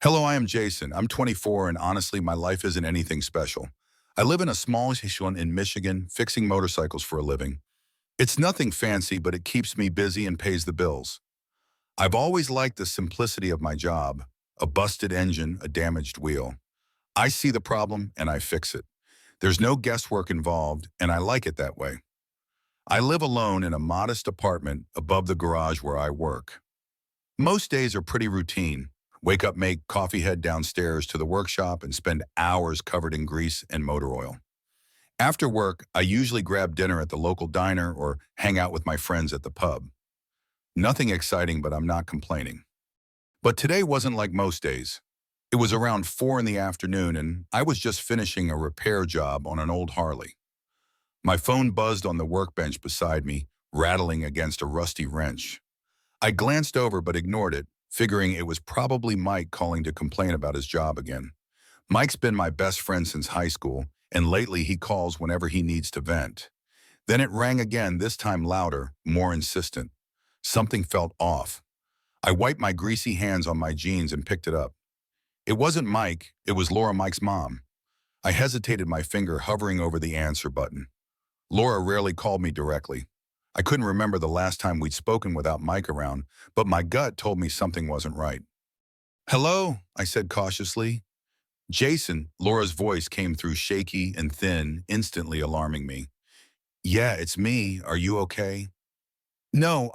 Hello, I am Jason. I'm 24 and honestly, my life isn't anything special. I live in a small town in Michigan, fixing motorcycles for a living. It's nothing fancy, but it keeps me busy and pays the bills. I've always liked the simplicity of my job, a busted engine, a damaged wheel. I see the problem and I fix it. There's no guesswork involved, and I like it that way. I live alone in a modest apartment above the garage where I work. Most days are pretty routine. Wake up, make coffee, head downstairs to the workshop, and spend hours covered in grease and motor oil. After work, I usually grab dinner at the local diner or hang out with my friends at the pub. Nothing exciting, but I'm not complaining. But today wasn't like most days. It was around 4 in the afternoon, and I was just finishing a repair job on an old Harley. My phone buzzed on the workbench beside me, rattling against a rusty wrench. I glanced over but ignored it, figuring it was probably Mike calling to complain about his job again. Mike's been my best friend since high school, and lately he calls whenever he needs to vent. Then it rang again, this time louder, more insistent. Something felt off. I wiped my greasy hands on my jeans and picked it up. It wasn't Mike, it was Laura, Mike's mom. I hesitated, my finger hovering over the answer button. Laura rarely called me directly. I couldn't remember the last time we'd spoken without Mike around, but my gut told me something wasn't right. "Hello," I said cautiously. "Jason," Laura's voice came through shaky and thin, instantly alarming me. "Yeah, it's me. Are you okay?" "No,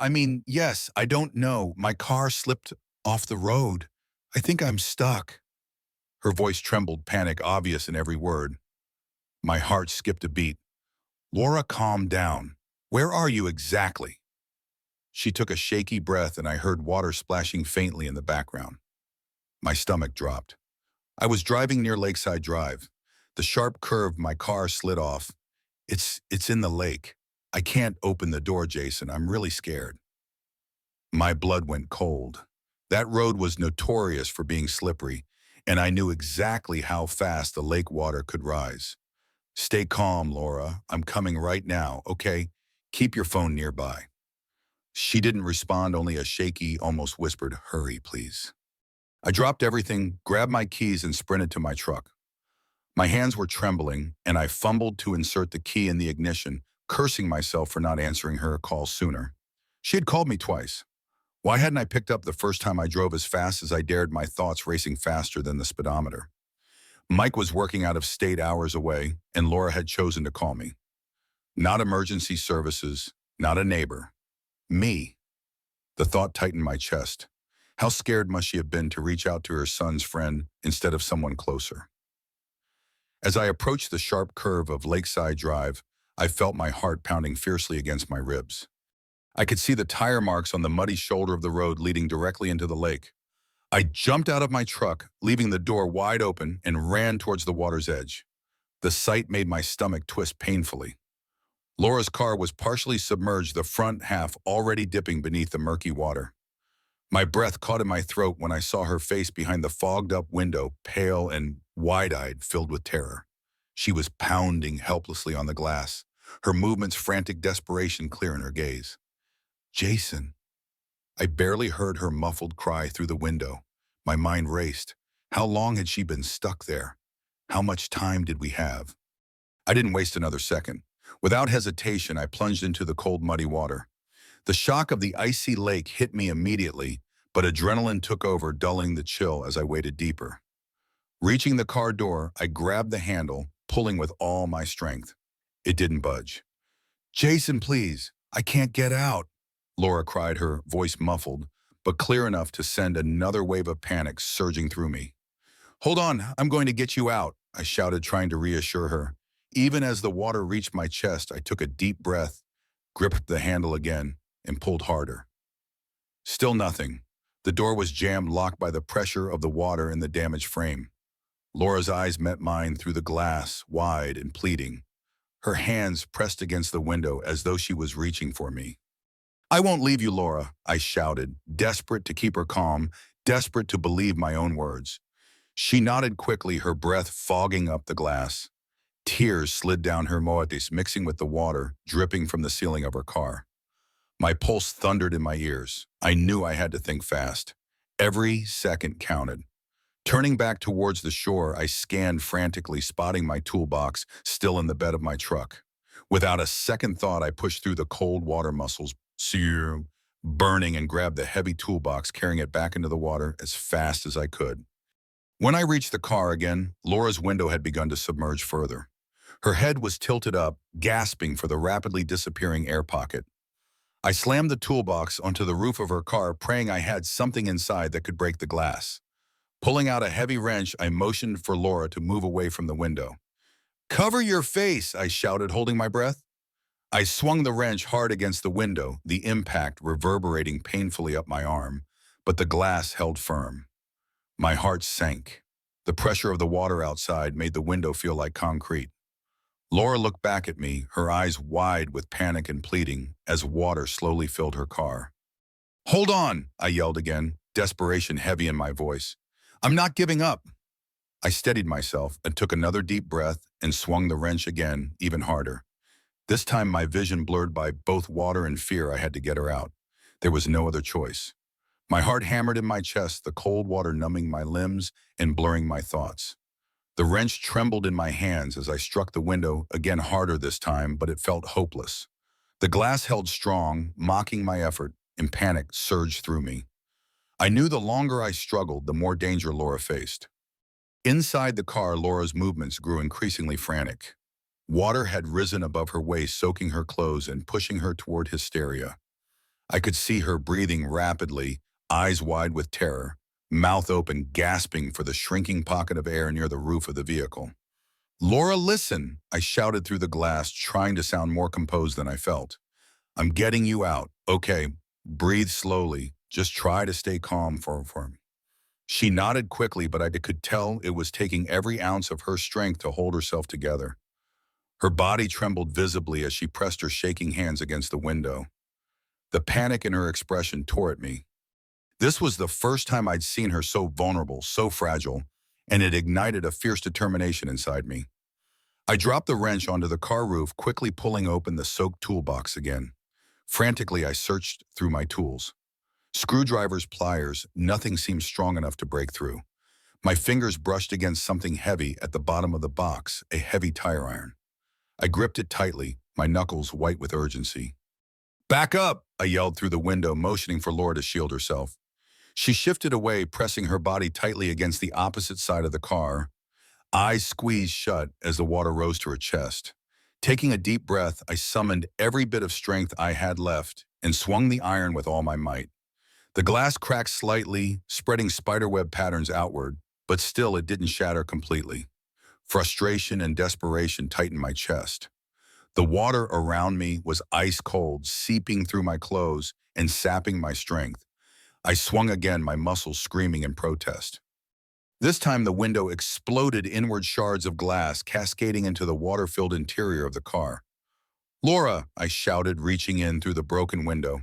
yes, I don't know. My car slipped off the road. I think I'm stuck." Her voice trembled, panic obvious in every word. My heart skipped a beat. "Laura, calm down. Where are you exactly?" She took a shaky breath and I heard water splashing faintly in the background. My stomach dropped. I was driving near Lakeside Drive. The sharp curve my car slid off. It's in the lake. I can't open the door, Jason. I'm really scared." My blood went cold. That road was notorious for being slippery, and I knew exactly how fast the lake water could rise. "Stay calm, Laura. I'm coming right now, okay? Keep your phone nearby." She didn't respond, only a shaky, almost whispered, "Hurry, please." I dropped everything, grabbed my keys, and sprinted to my truck. My hands were trembling, and I fumbled to insert the key in the ignition, cursing myself for not answering her call sooner. She had called me twice. Why hadn't I picked up the first time I drove as fast as I dared, my thoughts racing faster than the speedometer? Mike was working out of state hours away, and Laura had chosen to call me. Not emergency services, not a neighbor. Me. The thought tightened my chest. How scared must she have been to reach out to her son's friend instead of someone closer? As I approached the sharp curve of Lakeside Drive, I felt my heart pounding fiercely against my ribs. I could see the tire marks on the muddy shoulder of the road leading directly into the lake. I jumped out of my truck, leaving the door wide open, and ran towards the water's edge. The sight made my stomach twist painfully. Laura's car was partially submerged, the front half already dipping beneath the murky water. My breath caught in my throat when I saw her face behind the fogged-up window, pale and wide-eyed, filled with terror. She was pounding helplessly on the glass, her movements frantic desperation clear in her gaze. "Jason." I barely heard her muffled cry through the window. My mind raced. How long had she been stuck there? How much time did we have? I didn't waste another second. Without hesitation, I plunged into the cold, muddy water. The shock of the icy lake hit me immediately, but adrenaline took over, dulling the chill as I waded deeper. Reaching the car door, I grabbed the handle, pulling with all my strength. It didn't budge. "Jason, please, I can't get out," Laura cried, her voice muffled, but clear enough to send another wave of panic surging through me. "Hold on, I'm going to get you out," I shouted, trying to reassure her. Even as the water reached my chest, I took a deep breath, gripped the handle again, and pulled harder. Still nothing. The door was jammed, locked by the pressure of the water in the damaged frame. Laura's eyes met mine through the glass, wide and pleading. Her hands pressed against the window as though she was reaching for me. "I won't leave you, Laura," I shouted, desperate to keep her calm, desperate to believe my own words. She nodded quickly, her breath fogging up the glass. Tears slid down her moatis, mixing with the water, dripping from the ceiling of her car. My pulse thundered in my ears. I knew I had to think fast. Every second counted. Turning back towards the shore, I scanned frantically, spotting my toolbox still in the bed of my truck. Without a second thought, I pushed through the cold water muscles, sear, burning, and grabbed the heavy toolbox, carrying it back into the water as fast as I could. When I reached the car again, Laura's window had begun to submerge further. Her head was tilted up, gasping for the rapidly disappearing air pocket. I slammed the toolbox onto the roof of her car, praying I had something inside that could break the glass. Pulling out a heavy wrench, I motioned for Laura to move away from the window. "Cover your face," I shouted, holding my breath. I swung the wrench hard against the window, the impact reverberating painfully up my arm, but the glass held firm. My heart sank. The pressure of the water outside made the window feel like concrete. Laura looked back at me, her eyes wide with panic and pleading, as water slowly filled her car. "Hold on," I yelled again, desperation heavy in my voice. "I'm not giving up." I steadied myself and took another deep breath and swung the wrench again, even harder. This time my vision blurred by both water and fear. I had to get her out. There was no other choice. My heart hammered in my chest, the cold water numbing my limbs and blurring my thoughts. The wrench trembled in my hands as I struck the window, again harder this time, but it felt hopeless. The glass held strong, mocking my effort, and panic surged through me. I knew the longer I struggled, the more danger Laura faced. Inside the car, Laura's movements grew increasingly frantic. Water had risen above her waist, soaking her clothes and pushing her toward hysteria. I could see her breathing rapidly, eyes wide with terror, mouth open, gasping for the shrinking pocket of air near the roof of the vehicle. "Laura, listen!" I shouted through the glass, trying to sound more composed than I felt. "I'm getting you out. Okay, breathe slowly. Just try to stay calm for me." She nodded quickly, but I could tell it was taking every ounce of her strength to hold herself together. Her body trembled visibly as she pressed her shaking hands against the window. The panic in her expression tore at me. This was the first time I'd seen her so vulnerable, so fragile, and it ignited a fierce determination inside me. I dropped the wrench onto the car roof, quickly pulling open the soaked toolbox again. Frantically, I searched through my tools. Screwdrivers, pliers, nothing seemed strong enough to break through. My fingers brushed against something heavy at the bottom of the box, a heavy tire iron. I gripped it tightly, my knuckles white with urgency. "Back up!" I yelled through the window, motioning for Laura to shield herself. She shifted away, pressing her body tightly against the opposite side of the car. Eyes squeezed shut as the water rose to her chest. Taking a deep breath, I summoned every bit of strength I had left and swung the iron with all my might. The glass cracked slightly, spreading spiderweb patterns outward, but still it didn't shatter completely. Frustration and desperation tightened my chest. The water around me was ice cold, seeping through my clothes and sapping my strength. I swung again, my muscles screaming in protest. This time the window exploded, inward shards of glass cascading into the water-filled interior of the car. "Laura," I shouted, reaching in through the broken window.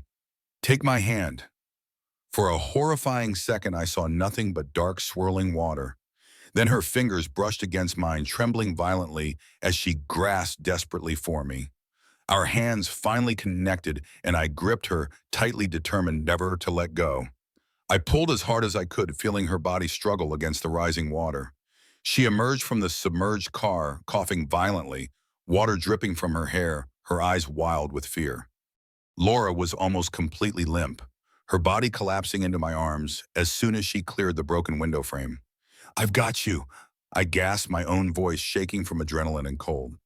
"Take my hand." For a horrifying second, I saw nothing but dark, swirling water. Then her fingers brushed against mine, trembling violently as she grasped desperately for me. Our hands finally connected, and I gripped her, tightly determined never to let go. I pulled as hard as I could, feeling her body struggle against the rising water. She emerged from the submerged car, coughing violently, water dripping from her hair, her eyes wild with fear. Laura was almost completely limp, her body collapsing into my arms as soon as she cleared the broken window frame. "I've got you," I gasped, my own voice shaking from adrenaline and cold.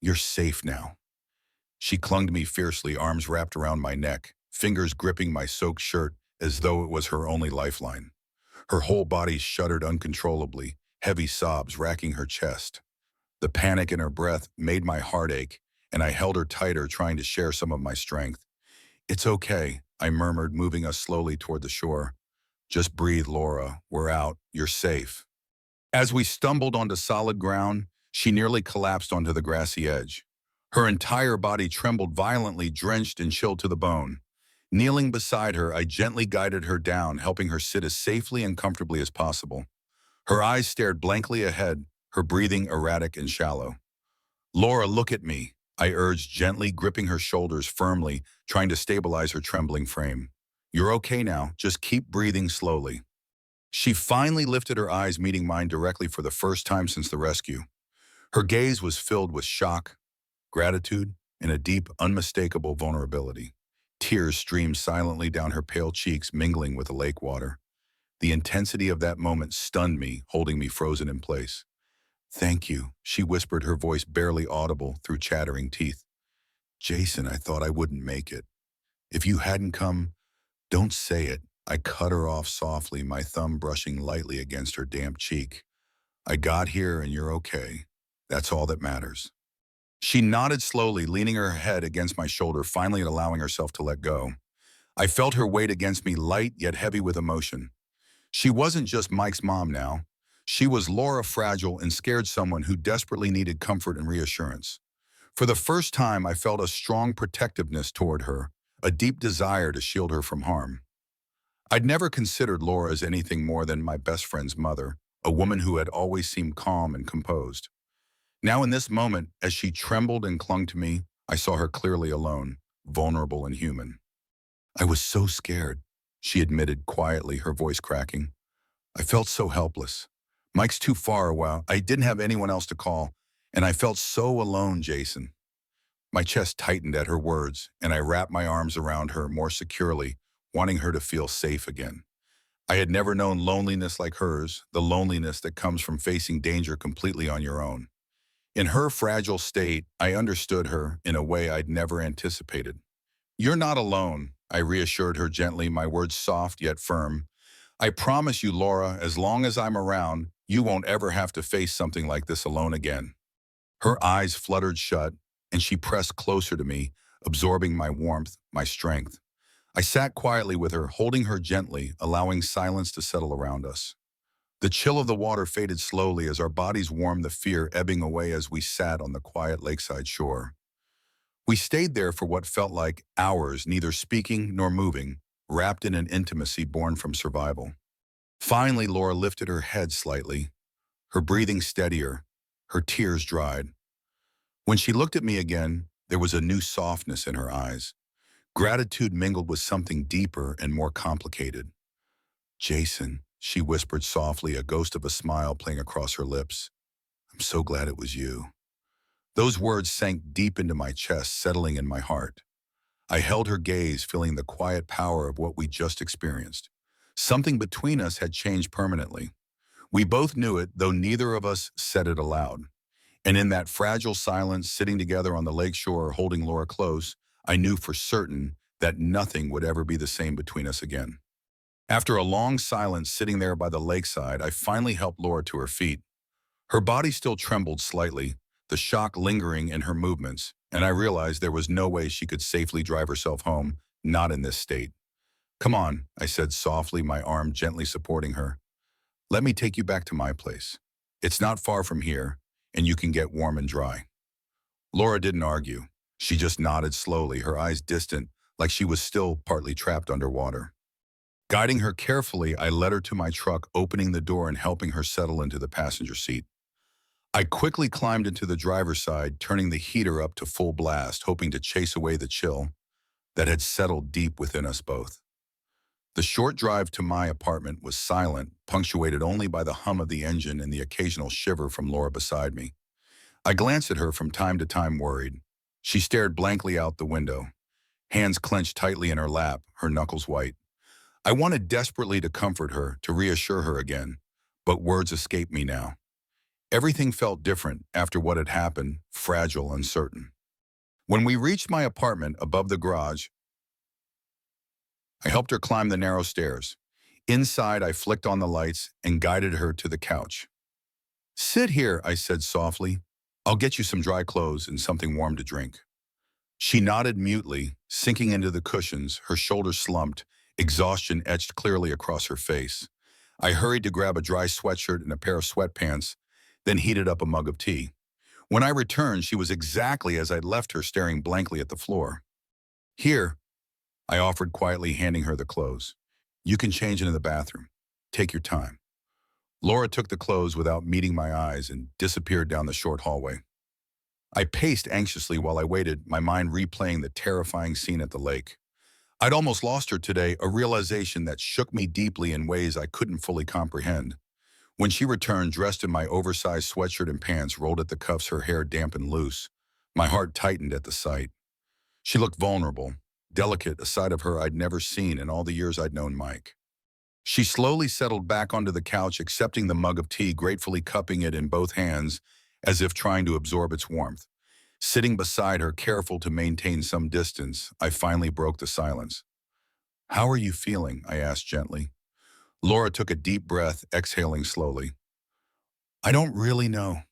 "You're safe now." She clung to me fiercely, arms wrapped around my neck, fingers gripping my soaked shirt as though it was her only lifeline. Her whole body shuddered uncontrollably, heavy sobs racking her chest. The panic in her breath made my heart ache, and I held her tighter, trying to share some of my strength. "It's okay," I murmured, moving us slowly toward the shore. "Just breathe, Laura. We're out. You're safe." As we stumbled onto solid ground, she nearly collapsed onto the grassy edge. Her entire body trembled violently, drenched and chilled to the bone. Kneeling beside her, I gently guided her down, helping her sit as safely and comfortably as possible. Her eyes stared blankly ahead, her breathing erratic and shallow. "Laura, look at me," I urged, gently gripping her shoulders firmly, trying to stabilize her trembling frame. "You're okay now. Just keep breathing slowly." She finally lifted her eyes, meeting mine directly for the first time since the rescue. Her gaze was filled with shock, gratitude, and a deep, unmistakable vulnerability. Tears streamed silently down her pale cheeks, mingling with the lake water. The intensity of that moment stunned me, holding me frozen in place. "Thank you," she whispered, her voice barely audible through chattering teeth. "Jason, I thought I wouldn't make it. If you hadn't come, don't say it." I cut her off softly, my thumb brushing lightly against her damp cheek. "I got here and you're okay. That's all that matters." She nodded slowly, leaning her head against my shoulder, finally allowing herself to let go. I felt her weight against me, light yet heavy with emotion. She wasn't just Mike's mom now. She was Laura, fragile and scared, someone who desperately needed comfort and reassurance. For the first time, I felt a strong protectiveness toward her, a deep desire to shield her from harm. I'd never considered Laura as anything more than my best friend's mother, a woman who had always seemed calm and composed. Now in this moment, as she trembled and clung to me, I saw her clearly alone, vulnerable and human. "I was so scared," she admitted quietly, her voice cracking. "I felt so helpless. Mike's too far away. I didn't have anyone else to call, and I felt so alone, Jason." My chest tightened at her words, and I wrapped my arms around her more securely, wanting her to feel safe again. I had never known loneliness like hers, the loneliness that comes from facing danger completely on your own. In her fragile state, I understood her in a way I'd never anticipated. "You're not alone," I reassured her gently, my words soft yet firm. "I promise you, Laura, as long as I'm around, you won't ever have to face something like this alone again." Her eyes fluttered shut, and she pressed closer to me, absorbing my warmth, my strength. I sat quietly with her, holding her gently, allowing silence to settle around us. The chill of the water faded slowly as our bodies warmed, the fear ebbing away as we sat on the quiet lakeside shore. We stayed there for what felt like hours, neither speaking nor moving, wrapped in an intimacy born from survival. Finally, Laura lifted her head slightly, her breathing steadier, her tears dried. When she looked at me again, there was a new softness in her eyes. Gratitude mingled with something deeper and more complicated. "Jason," she whispered softly, a ghost of a smile playing across her lips. "I'm so glad it was you." Those words sank deep into my chest, settling in my heart. I held her gaze, feeling the quiet power of what we just experienced. Something between us had changed permanently. We both knew it, though neither of us said it aloud. And in that fragile silence, sitting together on the lakeshore, holding Laura close, I knew for certain that nothing would ever be the same between us again. After a long silence sitting there by the lakeside, I finally helped Laura to her feet. Her body still trembled slightly, the shock lingering in her movements, and I realized there was no way she could safely drive herself home, not in this state. "Come on," I said softly, my arm gently supporting her. "Let me take you back to my place. It's not far from here, and you can get warm and dry." Laura didn't argue. She just nodded slowly, her eyes distant, like she was still partly trapped underwater. Guiding her carefully, I led her to my truck, opening the door and helping her settle into the passenger seat. I quickly climbed into the driver's side, turning the heater up to full blast, hoping to chase away the chill that had settled deep within us both. The short drive to my apartment was silent, punctuated only by the hum of the engine and the occasional shiver from Laura beside me. I glanced at her from time to time, worried. She stared blankly out the window, hands clenched tightly in her lap, her knuckles white. I wanted desperately to comfort her, to reassure her again, but words escaped me now. Everything felt different after what had happened, fragile, uncertain. When we reached my apartment above the garage, I helped her climb the narrow stairs. Inside, I flicked on the lights and guided her to the couch. "Sit here," I said softly. "I'll get you some dry clothes and something warm to drink." She nodded mutely, sinking into the cushions, her shoulders slumped, exhaustion etched clearly across her face. I hurried to grab a dry sweatshirt and a pair of sweatpants, then heated up a mug of tea. When I returned, she was exactly as I'd left her, staring blankly at the floor. "Here," I offered quietly, handing her the clothes. "You can change into the bathroom. Take your time." Laura took the clothes without meeting my eyes and disappeared down the short hallway. I paced anxiously while I waited, my mind replaying the terrifying scene at the lake. I'd almost lost her today, a realization that shook me deeply in ways I couldn't fully comprehend. When she returned, dressed in my oversized sweatshirt and pants rolled at the cuffs, her hair damp and loose, my heart tightened at the sight. She looked vulnerable, delicate, a side of her I'd never seen in all the years I'd known Mike. She slowly settled back onto the couch, accepting the mug of tea, gratefully cupping it in both hands as if trying to absorb its warmth. Sitting beside her, careful to maintain some distance, I finally broke the silence. "How are you feeling?" I asked gently. Laura took a deep breath, exhaling slowly. "I don't really know.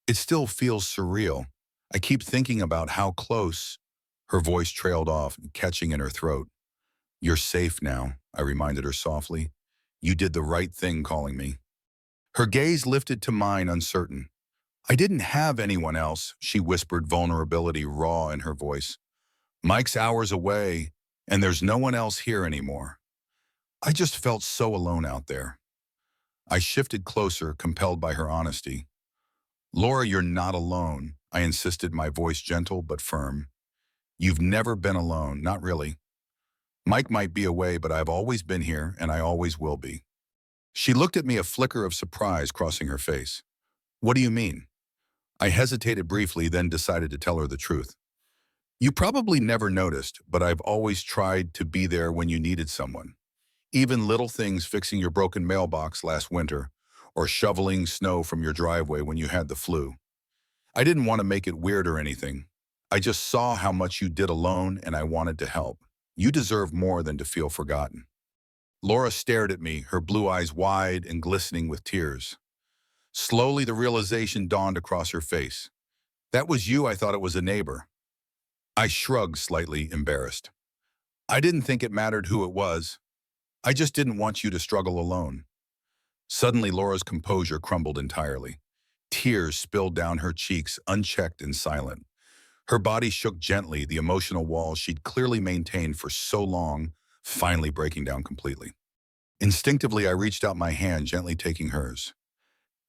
It still feels surreal. I keep thinking about how close." Her voice trailed off, catching in her throat. "You're safe now," I reminded her softly. "You did the right thing calling me." Her gaze lifted to mine, uncertain. "I didn't have anyone else," she whispered, vulnerability raw in her voice. "Mike's hours away, and there's no one else here anymore. I just felt so alone out there." I shifted closer, compelled by her honesty. "Laura, you're not alone," I insisted, my voice gentle but firm. "You've never been alone, not really. Mike might be away, but I've always been here, and I always will be." She looked at me, a flicker of surprise crossing her face. "What do you mean?" I hesitated briefly, then decided to tell her the truth. "You probably never noticed, but I've always tried to be there when you needed someone. Even little things, fixing your broken mailbox last winter, or shoveling snow from your driveway when you had the flu. I didn't want to make it weird or anything. I just saw how much you did alone, and I wanted to help. You deserve more than to feel forgotten." Laura stared at me, her blue eyes wide and glistening with tears. Slowly, the realization dawned across her face. "That was you. I thought it was a neighbor." I shrugged, slightly embarrassed. "I didn't think it mattered who it was. I just didn't want you to struggle alone." Suddenly, Laura's composure crumbled entirely. Tears spilled down her cheeks, unchecked and silent. Her body shook gently, the emotional wall she'd clearly maintained for so long finally breaking down completely. Instinctively, I reached out my hand, gently taking hers.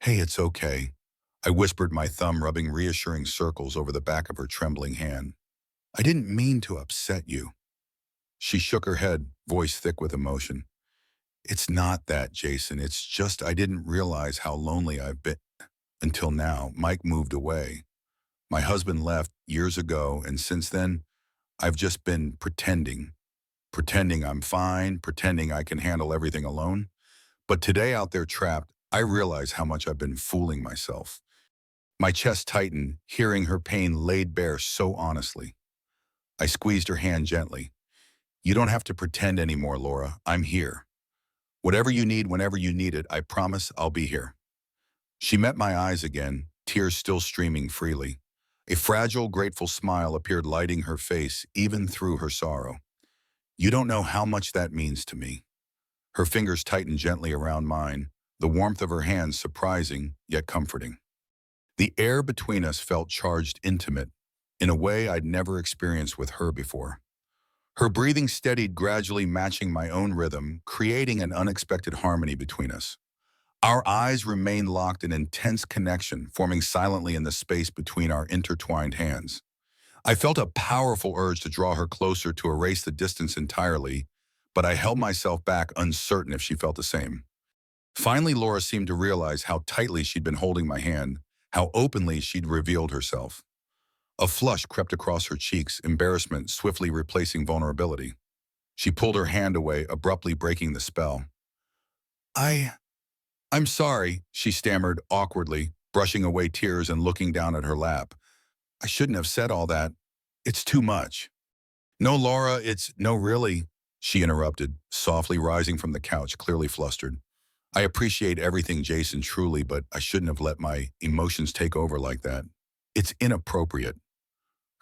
"Hey, it's okay," I whispered, my thumb rubbing reassuring circles over the back of her trembling hand. "I didn't mean to upset you." She shook her head, voice thick with emotion. "It's not that, Jason. It's just I didn't realize how lonely I've been until now." Mike moved away. My husband left years ago, and since then, I've just been pretending I'm fine, pretending I can handle everything alone. But today out there trapped, I realize how much I've been fooling myself. My chest tightened, hearing her pain laid bare so honestly. I squeezed her hand gently. "You don't have to pretend anymore, Laura. I'm here. Whatever you need, whenever you need it, I promise I'll be here." She met my eyes again, tears still streaming freely. A fragile, grateful smile appeared, lighting her face even through her sorrow. "You don't know how much that means to me." Her fingers tightened gently around mine, the warmth of her hands surprising yet comforting. The air between us felt charged, intimate, in a way I'd never experienced with her before. Her breathing steadied, gradually matching my own rhythm, creating an unexpected harmony between us. Our eyes remained locked in intense connection, forming silently in the space between our intertwined hands. I felt a powerful urge to draw her closer, to erase the distance entirely, but I held myself back, uncertain if she felt the same. Finally, Laura seemed to realize how tightly she'd been holding my hand, how openly she'd revealed herself. A flush crept across her cheeks, embarrassment swiftly replacing vulnerability. She pulled her hand away, abruptly breaking the spell. I, I'm sorry," she stammered awkwardly, brushing away tears and looking down at her lap. "I shouldn't have said all that. It's too much." "No, Laura, no, really," she interrupted, softly rising from the couch, clearly flustered. "I appreciate everything, Jason, truly, but I shouldn't have let my emotions take over like that. It's inappropriate."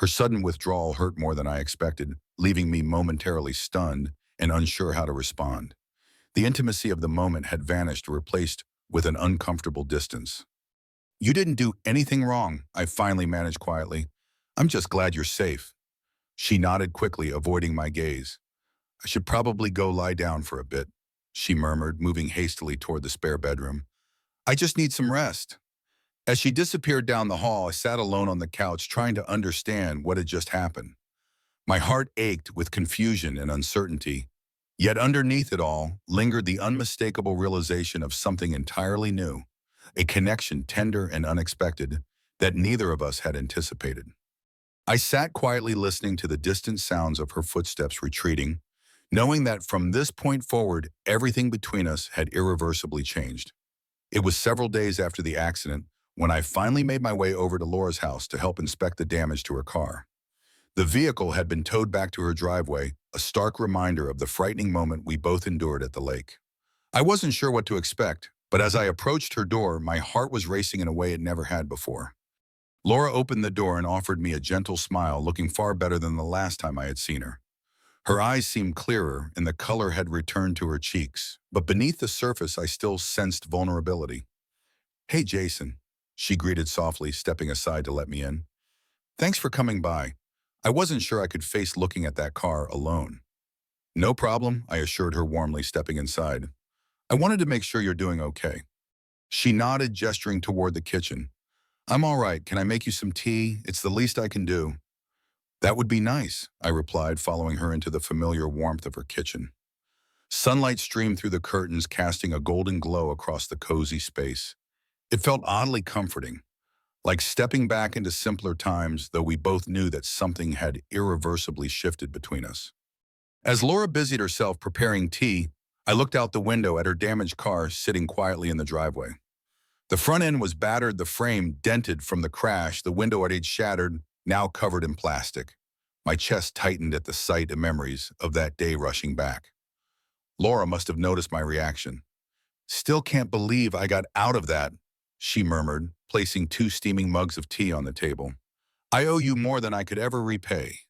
Her sudden withdrawal hurt more than I expected, leaving me momentarily stunned and unsure how to respond. The intimacy of the moment had vanished, replaced with an uncomfortable distance. "You didn't do anything wrong," I finally managed quietly. "I'm just glad you're safe." She nodded quickly, avoiding my gaze. "I should probably go lie down for a bit," she murmured, moving hastily toward the spare bedroom. "I just need some rest." As she disappeared down the hall, I sat alone on the couch, trying to understand what had just happened. My heart ached with confusion and uncertainty, yet underneath it all lingered the unmistakable realization of something entirely new, a connection tender and unexpected that neither of us had anticipated. I sat quietly listening to the distant sounds of her footsteps retreating, knowing that from this point forward, everything between us had irreversibly changed. It was several days after the accident when I finally made my way over to Laura's house to help inspect the damage to her car. The vehicle had been towed back to her driveway, a stark reminder of the frightening moment we both endured at the lake. I wasn't sure what to expect, but as I approached her door, my heart was racing in a way it never had before. Laura opened the door and offered me a gentle smile, looking far better than the last time I had seen her. Her eyes seemed clearer and the color had returned to her cheeks, but beneath the surface I still sensed vulnerability. "Hey, Jason," she greeted softly, stepping aside to let me in. "Thanks for coming by. I wasn't sure I could face looking at that car alone." "No problem," I assured her warmly, stepping inside. "I wanted to make sure you're doing okay." She nodded, gesturing toward the kitchen. "I'm all right. Can I make you some tea? It's the least I can do." "That would be nice," I replied, following her into the familiar warmth of her kitchen. Sunlight streamed through the curtains, casting a golden glow across the cozy space. It felt oddly comforting, like stepping back into simpler times, though we both knew that something had irreversibly shifted between us. As Laura busied herself preparing tea, I looked out the window at her damaged car sitting quietly in the driveway. The front end was battered, the frame dented from the crash, the window had shattered, now covered in plastic. My chest tightened at the sight of memories of that day rushing back. Laura must have noticed my reaction. "Still can't believe I got out of that," she murmured, placing 2 steaming mugs of tea on the table. "I owe you more than I could ever repay."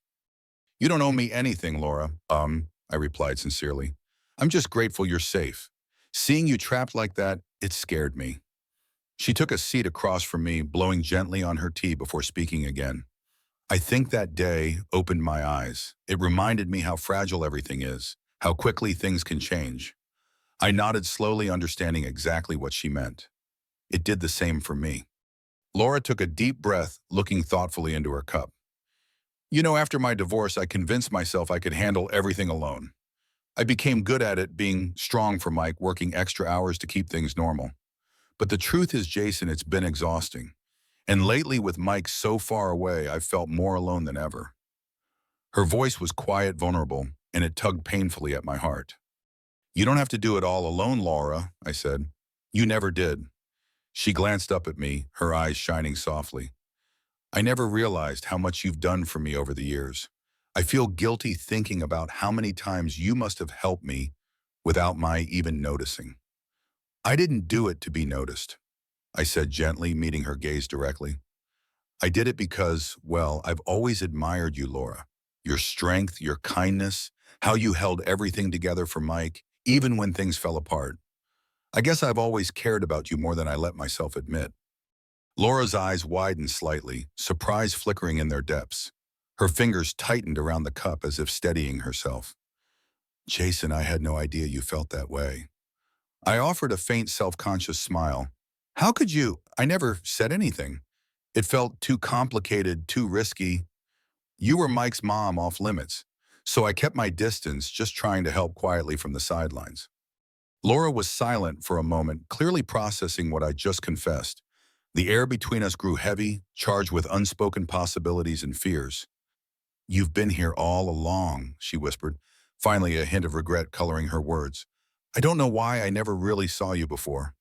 "You don't owe me anything, Laura," I replied sincerely. "I'm just grateful you're safe. Seeing you trapped like that, it scared me." She took a seat across from me, blowing gently on her tea before speaking again. "I think that day opened my eyes. It reminded me how fragile everything is, how quickly things can change." I nodded slowly, understanding exactly what she meant. It did the same for me. Laura took a deep breath, looking thoughtfully into her cup. "You know, after my divorce, I convinced myself I could handle everything alone. I became good at it, being strong for Mike, working extra hours to keep things normal. But the truth is, Jason, it's been exhausting. And lately, with Mike so far away, I've felt more alone than ever." Her voice was quiet, vulnerable, and it tugged painfully at my heart. "You don't have to do it all alone, Laura," I said. "You never did." She glanced up at me, her eyes shining softly. "I never realized how much you've done for me over the years. I feel guilty thinking about how many times you must have helped me without my even noticing." "I didn't do it to be noticed," I said gently, meeting her gaze directly. "I did it because, well, I've always admired you, Laura. Your strength, your kindness, how you held everything together for Mike, even when things fell apart. I guess I've always cared about you more than I let myself admit." Laura's eyes widened slightly, surprise flickering in their depths. Her fingers tightened around the cup as if steadying herself. "Jason, I had no idea you felt that way." I offered a faint self-conscious smile. "How could you? I never said anything. It felt too complicated, too risky. You were Mike's mom, off limits. So I kept my distance, just trying to help quietly from the sidelines." Laura was silent for a moment, clearly processing what I just confessed. The air between us grew heavy, charged with unspoken possibilities and fears. "You've been here all along," she whispered, finally a hint of regret coloring her words. "I don't know why I never really saw you before."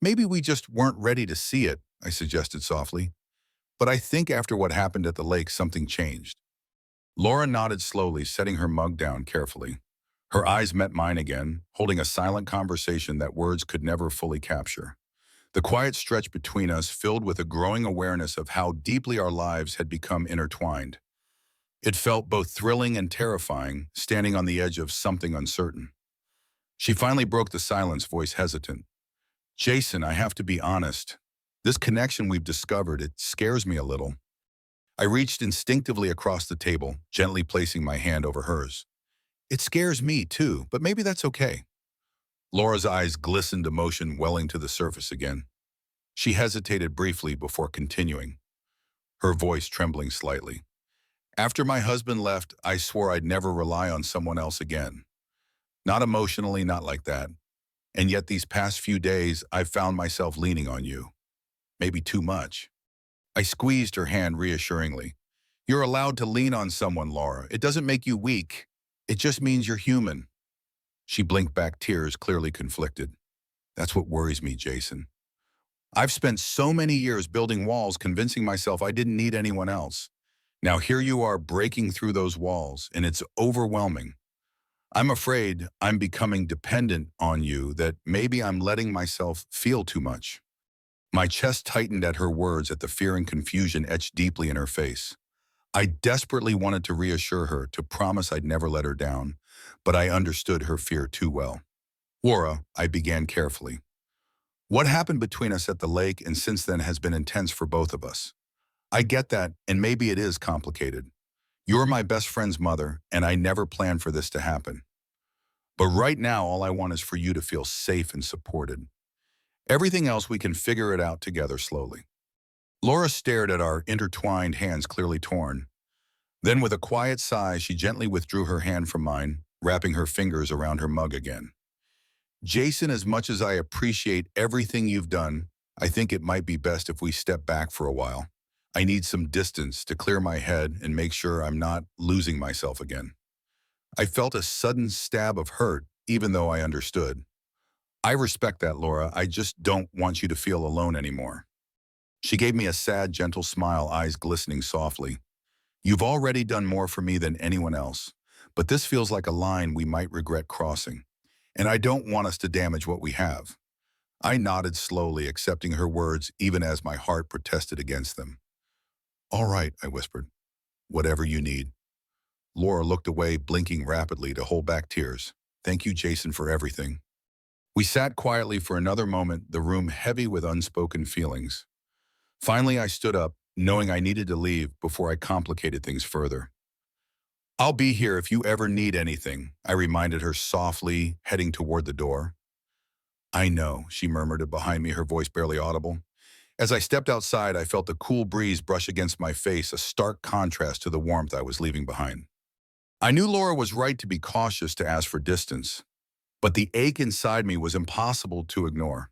"Maybe we just weren't ready to see it," I suggested softly. "But I think after what happened at the lake, something changed." Laura nodded slowly, setting her mug down carefully. Her eyes met mine again, holding a silent conversation that words could never fully capture. The quiet stretch between us filled with a growing awareness of how deeply our lives had become intertwined. It felt both thrilling and terrifying, standing on the edge of something uncertain. She finally broke the silence, voice hesitant. "Jason, I have to be honest. This connection we've discovered, it scares me a little." I reached instinctively across the table, gently placing my hand over hers. "It scares me too, but maybe that's okay." Laura's eyes glistened, emotion welling to the surface again. She hesitated briefly before continuing, her voice trembling slightly. After my husband left, I swore I'd never rely on someone else again. Not emotionally, not like that. And yet these past few days, I've found myself leaning on you. Maybe too much. I squeezed her hand reassuringly. You're allowed to lean on someone, Laura. It doesn't make you weak. It just means you're human. She blinked back, tears clearly conflicted. That's what worries me, Jason. I've spent so many years building walls, convincing myself I didn't need anyone else. Now here you are breaking through those walls, and it's overwhelming. I'm afraid I'm becoming dependent on you, that maybe I'm letting myself feel too much. My chest tightened at her words, at the fear and confusion etched deeply in her face. I desperately wanted to reassure her, to promise I'd never let her down, but I understood her fear too well. Laura, I began carefully. What happened between us at the lake and since then has been intense for both of us. I get that, and maybe it is complicated. You're my best friend's mother, and I never planned for this to happen. But right now, all I want is for you to feel safe and supported. Everything else, we can figure it out together slowly. Laura stared at our intertwined hands, clearly torn. Then with a quiet sigh, she gently withdrew her hand from mine, wrapping her fingers around her mug again. Jason, as much as I appreciate everything you've done, I think it might be best if we step back for a while. I need some distance to clear my head and make sure I'm not losing myself again. I felt a sudden stab of hurt, even though I understood. I respect that, Laura. I just don't want you to feel alone anymore. She gave me a sad, gentle smile, eyes glistening softly. You've already done more for me than anyone else, but this feels like a line we might regret crossing, and I don't want us to damage what we have. I nodded slowly, accepting her words even as my heart protested against them. All right, I whispered. Whatever you need. Laura looked away, blinking rapidly to hold back tears. Thank you, Jason, for everything. We sat quietly for another moment, the room heavy with unspoken feelings. Finally, I stood up, knowing I needed to leave before I complicated things further. I'll be here if you ever need anything, I reminded her softly, heading toward the door. I know, she murmured behind me, her voice barely audible. As I stepped outside, I felt the cool breeze brush against my face, a stark contrast to the warmth I was leaving behind. I knew Laura was right to be cautious, to ask for distance, but the ache inside me was impossible to ignore.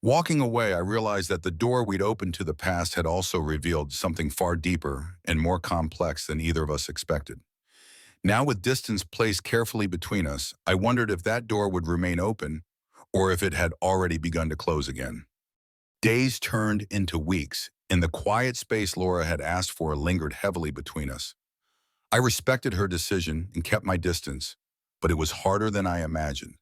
Walking away, I realized that the door we'd opened to the past had also revealed something far deeper and more complex than either of us expected. Now, with distance placed carefully between us, I wondered if that door would remain open or if it had already begun to close again. Days turned into weeks, and the quiet space Laura had asked for lingered heavily between us. I respected her decision and kept my distance, but it was harder than I imagined.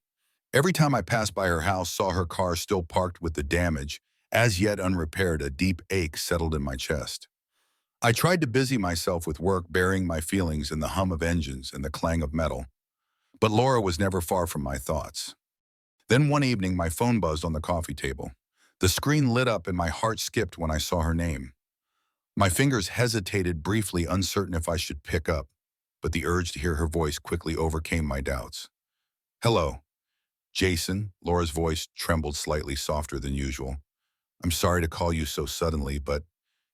Every time I passed by her house, saw her car still parked with the damage, as yet unrepaired, a deep ache settled in my chest. I tried to busy myself with work, burying my feelings in the hum of engines and the clang of metal, but Laura was never far from my thoughts. Then one evening, my phone buzzed on the coffee table. The screen lit up and my heart skipped when I saw her name. My fingers hesitated briefly, uncertain if I should pick up, but the urge to hear her voice quickly overcame my doubts. Hello, Jason. Laura's voice trembled slightly, softer than usual. I'm sorry to call you so suddenly, but...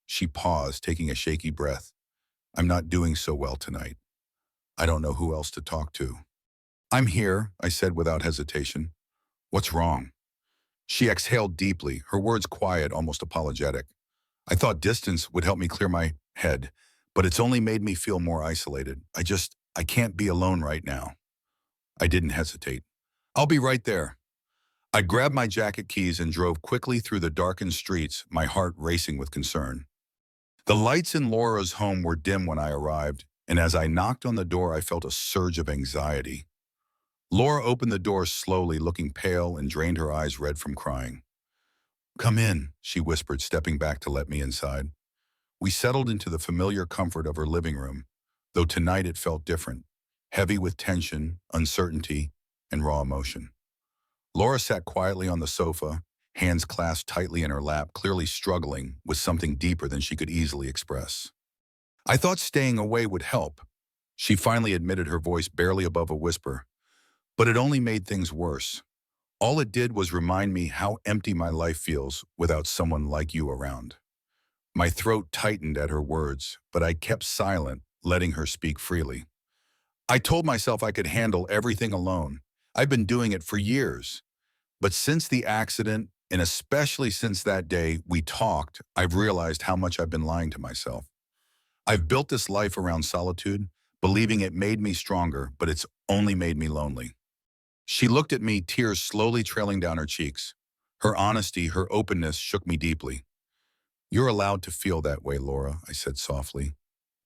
She paused, taking a shaky breath. I'm not doing so well tonight. I don't know who else to talk to. I'm here, I said without hesitation. What's wrong? She exhaled deeply, her words quiet, almost apologetic. I thought distance would help me clear my head, but it's only made me feel more isolated. I can't be alone right now. I didn't hesitate. I'll be right there. I grabbed my jacket keys and drove quickly through the darkened streets, my heart racing with concern. The lights in Laura's home were dim when I arrived, and as I knocked on the door, I felt a surge of anxiety. Laura opened the door slowly, looking pale, and drained her eyes red from crying. Come in, she whispered, stepping back to let me inside. We settled into the familiar comfort of her living room, though tonight it felt different, heavy with tension, uncertainty, and raw emotion. Laura sat quietly on the sofa, hands clasped tightly in her lap, clearly struggling with something deeper than she could easily express. I thought staying away would help, she finally admitted, her voice barely above a whisper. But it only made things worse. All it did was remind me how empty my life feels without someone like you around. My throat tightened at her words, but I kept silent, letting her speak freely. I told myself I could handle everything alone. I've been doing it for years. But since the accident, and especially since that day we talked, I've realized how much I've been lying to myself. I've built this life around solitude, believing it made me stronger, but it's only made me lonely. She looked at me, tears slowly trailing down her cheeks. Her honesty, her openness shook me deeply. "You're allowed to feel that way, Laura," I said softly.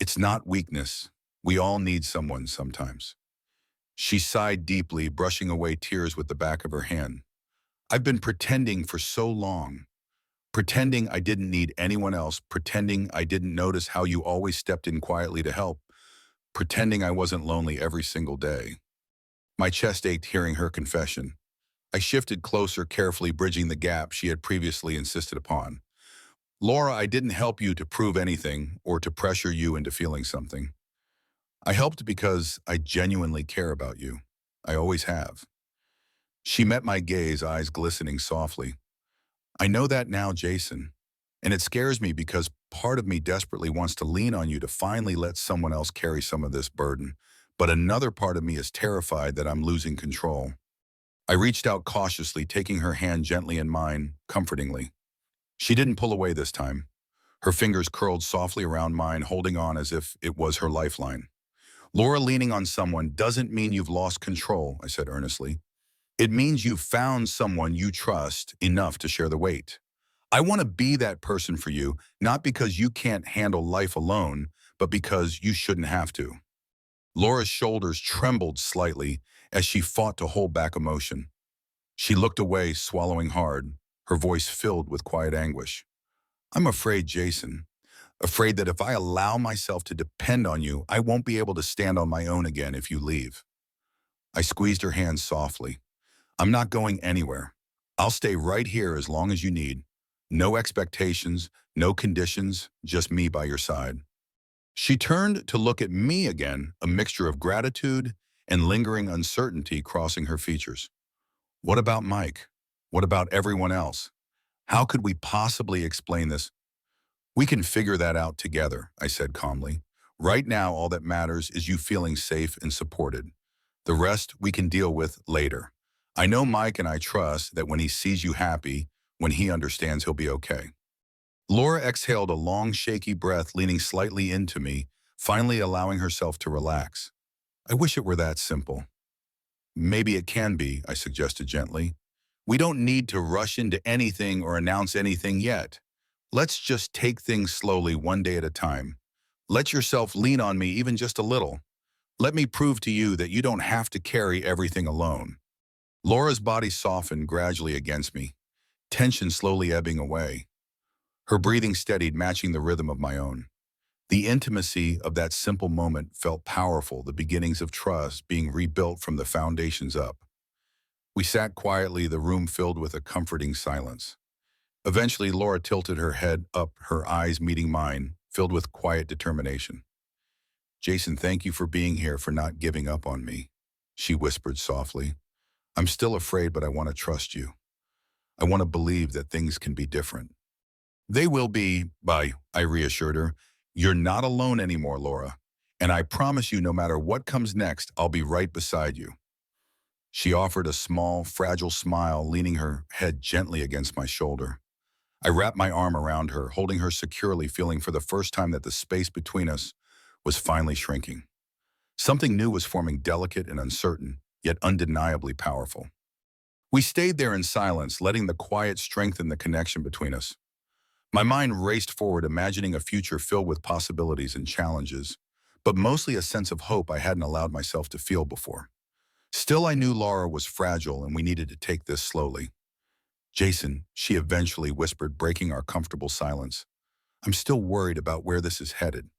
"It's not weakness. We all need someone sometimes." She sighed deeply, brushing away tears with the back of her hand. "I've been pretending for so long. Pretending I didn't need anyone else, pretending I didn't notice how you always stepped in quietly to help, pretending I wasn't lonely every single day." My chest ached hearing her confession. I shifted closer, carefully bridging the gap she had previously insisted upon. "Laura, I didn't help you to prove anything or to pressure you into feeling something. I helped because I genuinely care about you. I always have." She met my gaze, eyes glistening softly. "I know that now, Jason. And it scares me because part of me desperately wants to lean on you to finally let someone else carry some of this burden. But another part of me is terrified that I'm losing control." I reached out cautiously, taking her hand gently in mine, comfortingly. She didn't pull away this time. Her fingers curled softly around mine, holding on as if it was her lifeline. "Laura, leaning on someone doesn't mean you've lost control," I said earnestly. "It means you've found someone you trust enough to share the weight. I want to be that person for you, not because you can't handle life alone, but because you shouldn't have to." Laura's shoulders trembled slightly as she fought to hold back emotion. She looked away, swallowing hard, her voice filled with quiet anguish. "I'm afraid, Jason. Afraid that if I allow myself to depend on you, I won't be able to stand on my own again if you leave." I squeezed her hand softly. "I'm not going anywhere. I'll stay right here as long as you need. No expectations, no conditions, just me by your side." She turned to look at me again, a mixture of gratitude and lingering uncertainty crossing her features. "What about Mike? What about everyone else? How could we possibly explain this?" "We can figure that out together," I said calmly. "Right now, all that matters is you feeling safe and supported. The rest we can deal with later. I know Mike and I trust that when he sees you happy, when he understands he'll be okay." Laura exhaled a long, shaky breath, leaning slightly into me, finally allowing herself to relax. "I wish it were that simple." "Maybe it can be," I suggested gently. "We don't need to rush into anything or announce anything yet. Let's just take things slowly, one day at a time. Let yourself lean on me even just a little. Let me prove to you that you don't have to carry everything alone." Laura's body softened gradually against me, tension slowly ebbing away. Her breathing steadied, matching the rhythm of my own. The intimacy of that simple moment felt powerful, the beginnings of trust being rebuilt from the foundations up. We sat quietly, the room filled with a comforting silence. Eventually, Laura tilted her head up, her eyes meeting mine, filled with quiet determination. "Jason, thank you for being here, for not giving up on me," she whispered softly. "I'm still afraid, but I want to trust you. I want to believe that things can be different." "They will be, I reassured her. "You're not alone anymore, Laura. And I promise you, no matter what comes next, I'll be right beside you." She offered a small, fragile smile, leaning her head gently against my shoulder. I wrapped my arm around her, holding her securely, feeling for the first time that the space between us was finally shrinking. Something new was forming, delicate and uncertain, yet undeniably powerful. We stayed there in silence, letting the quiet strengthen the connection between us. My mind raced forward, imagining a future filled with possibilities and challenges, but mostly a sense of hope I hadn't allowed myself to feel before. Still, I knew Laura was fragile and we needed to take this slowly. "Jason," she eventually whispered, breaking our comfortable silence, "I'm still worried about where this is headed."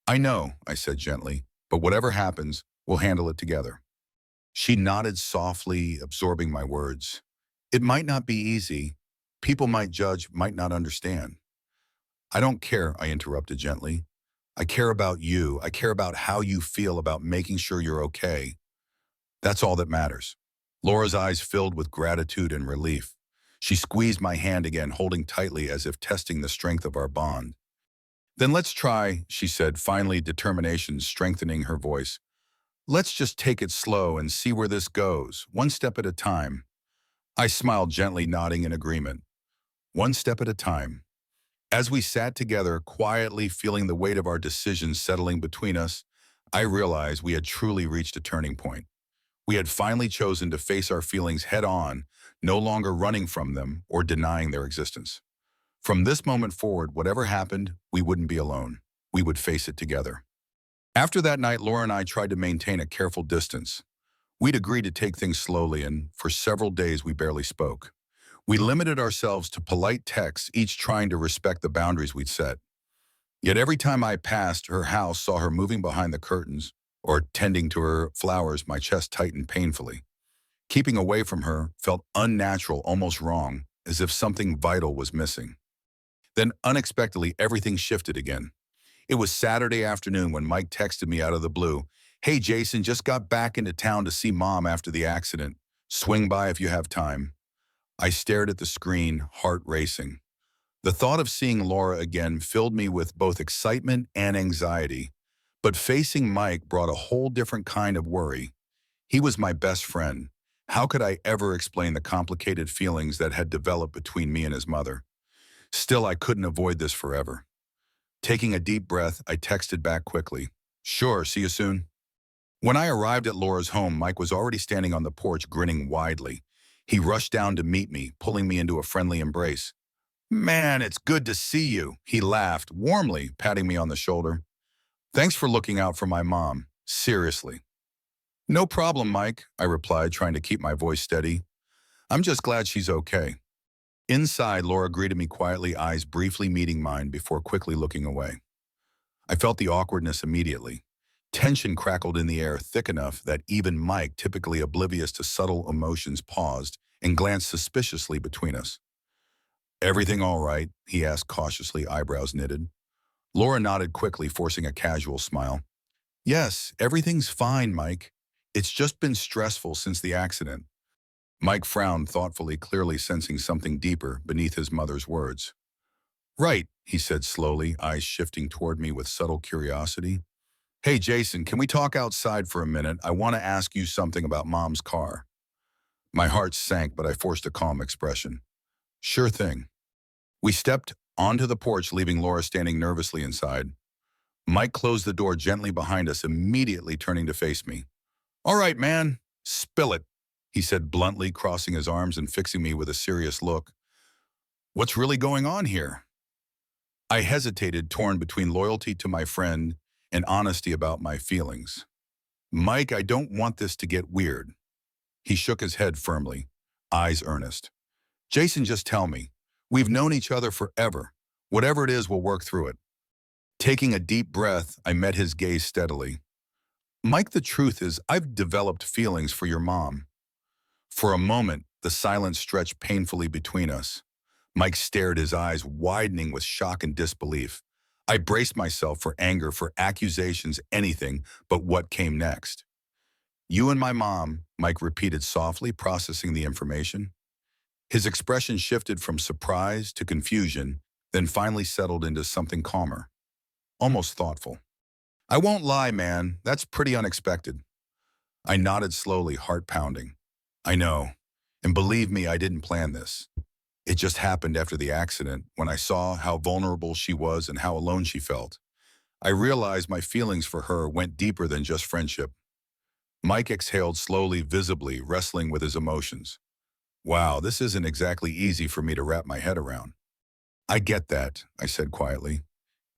"I know," I said gently, "but whatever happens, we'll handle it together." She nodded softly, absorbing my words. "It might not be easy. People might judge, might not understand." "I don't care," I interrupted gently. "I care about you. I care about how you feel, about making sure you're okay. That's all that matters." Laura's eyes filled with gratitude and relief. She squeezed my hand again, holding tightly as if testing the strength of our bond. Then let's try, she said, finally determination strengthening her voice. Let's just take it slow and see where this goes, one step at a time. I smiled gently, nodding in agreement. One step at a time. As we sat together, quietly feeling the weight of our decisions settling between us, I realized we had truly reached a turning point. We had finally chosen to face our feelings head on, no longer running from them or denying their existence. From this moment forward, whatever happened, we wouldn't be alone. We would face it together. After that night, Laura and I tried to maintain a careful distance. We'd agreed to take things slowly, and for several days we barely spoke. We limited ourselves to polite texts, each trying to respect the boundaries we'd set. Yet every time I passed her house, saw her moving behind the curtains or tending to her flowers, my chest tightened painfully. Keeping away from her felt unnatural, almost wrong, as if something vital was missing. Then unexpectedly, everything shifted again. It was Saturday afternoon when Mike texted me out of the blue. Hey, Jason, just got back into town to see Mom after the accident. Swing by if you have time. I stared at the screen, heart racing. The thought of seeing Laura again filled me with both excitement and anxiety. But facing Mike brought a whole different kind of worry. He was my best friend. How could I ever explain the complicated feelings that had developed between me and his mother? Still, I couldn't avoid this forever. Taking a deep breath, I texted back quickly. Sure, see you soon. When I arrived at Laura's home, Mike was already standing on the porch, grinning widely. He rushed down to meet me, pulling me into a friendly embrace. Man, it's good to see you, he laughed, warmly patting me on the shoulder. Thanks for looking out for my mom. Seriously. No problem, Mike, I replied, trying to keep my voice steady. I'm just glad she's okay. Inside, Laura greeted me quietly, eyes briefly meeting mine before quickly looking away. I felt the awkwardness immediately. Tension crackled in the air, thick enough that even Mike, typically oblivious to subtle emotions, paused and glanced suspiciously between us. Everything all right? He asked cautiously, eyebrows knitted. Laura nodded quickly, forcing a casual smile. Yes, everything's fine, Mike. It's just been stressful since the accident. Mike frowned thoughtfully, clearly sensing something deeper beneath his mother's words. Right, he said slowly, eyes shifting toward me with subtle curiosity. Hey, Jason, can we talk outside for a minute? I want to ask you something about Mom's car. My heart sank, but I forced a calm expression. Sure thing. We stepped onto the porch, leaving Laura standing nervously inside. Mike closed the door gently behind us, immediately turning to face me. All right, man, spill it, he said bluntly, crossing his arms and fixing me with a serious look. What's really going on here? I hesitated, torn between loyalty to my friend and honesty about my feelings. Mike, I don't want this to get weird. He shook his head firmly, eyes earnest. Jason, just tell me. We've known each other forever. Whatever it is, we'll work through it. Taking a deep breath, I met his gaze steadily. Mike, the truth is, I've developed feelings for your mom. For a moment, the silence stretched painfully between us. Mike stared, his eyes widening with shock and disbelief. I braced myself for anger, for accusations, anything but what came next. You and my mom, Mike repeated softly, processing the information. His expression shifted from surprise to confusion, then finally settled into something calmer, almost thoughtful. I won't lie, man, that's pretty unexpected. I nodded slowly, heart pounding. I know, and believe me, I didn't plan this. It just happened after the accident, when I saw how vulnerable she was and how alone she felt. I realized my feelings for her went deeper than just friendship. Mike exhaled slowly, visibly, wrestling with his emotions. Wow, this isn't exactly easy for me to wrap my head around. I get that, I said quietly.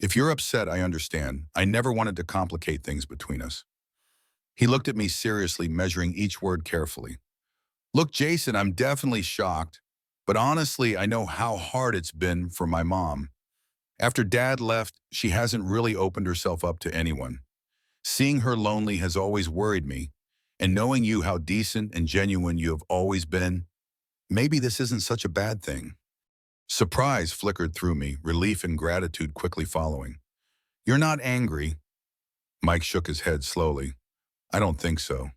If you're upset, I understand. I never wanted to complicate things between us. He looked at me seriously, measuring each word carefully. Look, Jason, I'm definitely shocked, but honestly, I know how hard it's been for my mom. After Dad left, she hasn't really opened herself up to anyone. Seeing her lonely has always worried me, and knowing you how decent and genuine you have always been, maybe this isn't such a bad thing. Surprise flickered through me, relief and gratitude quickly following. You're not angry? Mike shook his head slowly. I don't think so.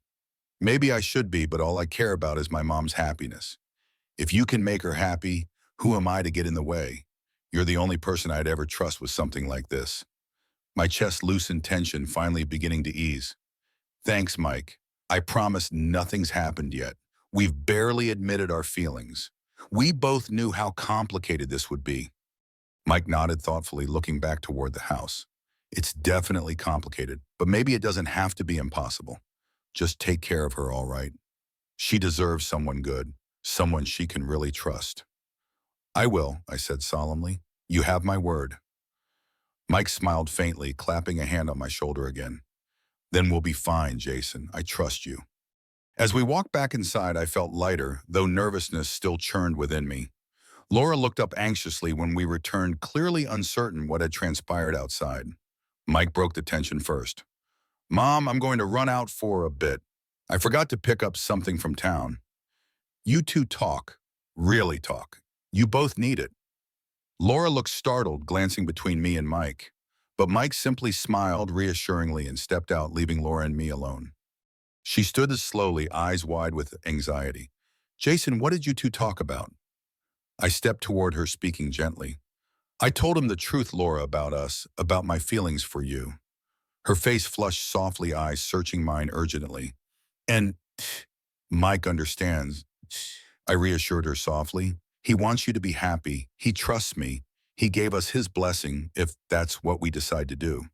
Maybe I should be, but all I care about is my mom's happiness. If you can make her happy, who am I to get in the way? You're the only person I'd ever trust with something like this. My chest loosened, tension finally beginning to ease. Thanks, Mike. I promise nothing's happened yet. We've barely admitted our feelings. We both knew how complicated this would be. Mike nodded thoughtfully, looking back toward the house. It's definitely complicated, but maybe it doesn't have to be impossible. Just take care of her, all right? She deserves someone good, someone she can really trust. I will, I said solemnly. You have my word. Mike smiled faintly, clapping a hand on my shoulder again. Then we'll be fine, Jason. I trust you. As we walked back inside, I felt lighter, though nervousness still churned within me. Laura looked up anxiously when we returned, clearly uncertain what had transpired outside. Mike broke the tension first. Mom, I'm going to run out for a bit. I forgot to pick up something from town. You two talk. Really talk. You both need it. Laura looked startled, glancing between me and Mike. But Mike simply smiled reassuringly and stepped out, leaving Laura and me alone. She stood as slowly, eyes wide with anxiety. Jason, what did you two talk about? I stepped toward her, speaking gently. I told him the truth, Laura, about us, about my feelings for you. Her face flushed softly, eyes searching mine urgently. And Mike understands. I reassured her softly. He wants you to be happy. He trusts me. He gave us his blessing if that's what we decide to do.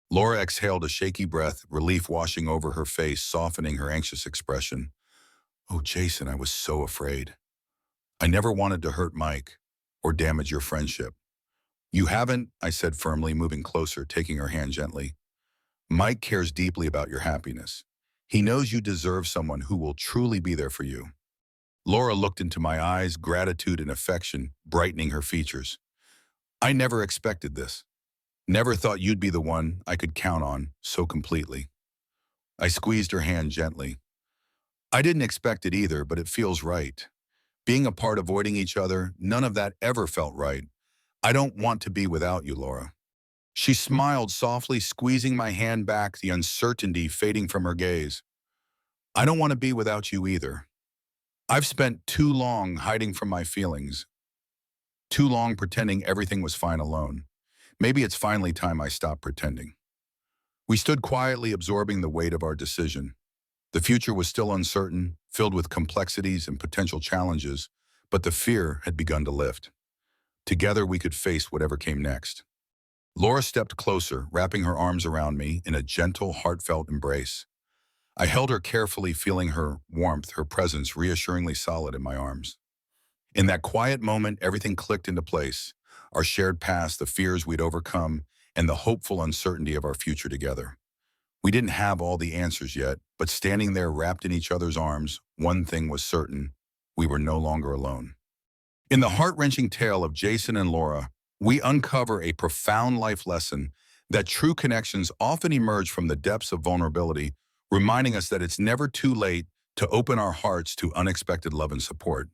Laura exhaled a shaky breath, relief washing over her face, softening her anxious expression. Oh, Jason, I was so afraid. I never wanted to hurt Mike or damage your friendship. You haven't, I said firmly, moving closer, taking her hand gently. Mike cares deeply about your happiness. He knows you deserve someone who will truly be there for you. Laura looked into my eyes, gratitude and affection brightening her features. I never expected this. Never thought you'd be the one I could count on so completely. I squeezed her hand gently. I didn't expect it either, but it feels right. Being apart, avoiding each other, none of that ever felt right. I don't want to be without you, Laura. She smiled softly, squeezing my hand back, the uncertainty fading from her gaze. I don't want to be without you either. I've spent too long hiding from my feelings, too long pretending everything was fine alone. Maybe it's finally time I stopped pretending. We stood quietly, absorbing the weight of our decision. The future was still uncertain, filled with complexities and potential challenges, but the fear had begun to lift. Together we could face whatever came next. Laura stepped closer, wrapping her arms around me in a gentle, heartfelt embrace. I held her carefully, feeling her warmth, her presence reassuringly solid in my arms. In that quiet moment, everything clicked into place. Our shared past, the fears we'd overcome, and the hopeful uncertainty of our future together. We didn't have all the answers yet, but standing there wrapped in each other's arms, one thing was certain: we were no longer alone. In the heart-wrenching tale of Jason and Laura, we uncover a profound life lesson that true connections often emerge from the depths of vulnerability, reminding us that it's never too late to open our hearts to unexpected love and support.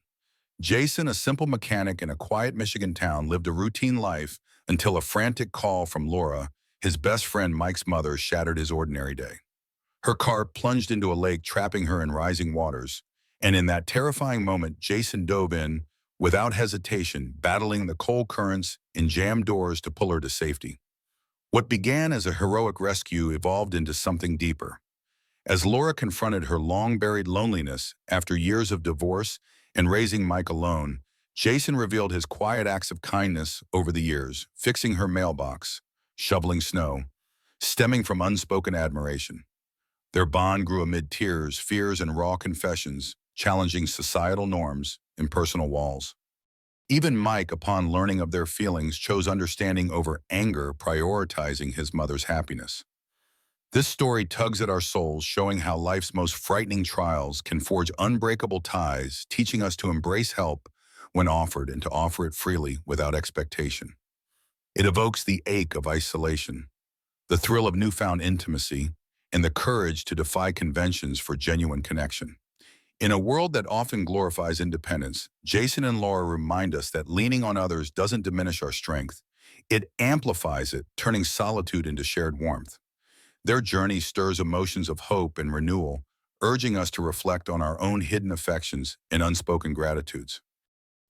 Jason, a simple mechanic in a quiet Michigan town, lived a routine life until a frantic call from Laura, his best friend Mike's mother, shattered his ordinary day. Her car plunged into a lake, trapping her in rising waters. And in that terrifying moment, Jason dove in, without hesitation, battling the cold currents and jammed doors to pull her to safety. What began as a heroic rescue evolved into something deeper. As Laura confronted her long-buried loneliness after years of divorce and raising Mike alone, Jason revealed his quiet acts of kindness over the years, fixing her mailbox, shoveling snow, stemming from unspoken admiration. Their bond grew amid tears, fears, and raw confessions, challenging societal norms and personal walls. Even Mike, upon learning of their feelings, chose understanding over anger, prioritizing his mother's happiness. This story tugs at our souls, showing how life's most frightening trials can forge unbreakable ties, teaching us to embrace help when offered and to offer it freely without expectation. It evokes the ache of isolation, the thrill of newfound intimacy, and the courage to defy conventions for genuine connection. In a world that often glorifies independence, Jason and Laura remind us that leaning on others doesn't diminish our strength. It amplifies it, turning solitude into shared warmth. Their journey stirs emotions of hope and renewal, urging us to reflect on our own hidden affections and unspoken gratitudes.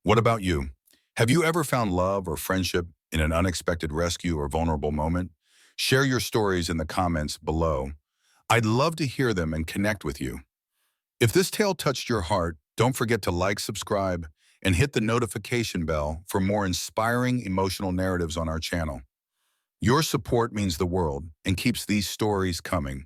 What about you? Have you ever found love or friendship in an unexpected rescue or vulnerable moment? Share your stories in the comments below. I'd love to hear them and connect with you. If this tale touched your heart, don't forget to like, subscribe, and hit the notification bell for more inspiring emotional narratives on our channel. Your support means the world and keeps these stories coming.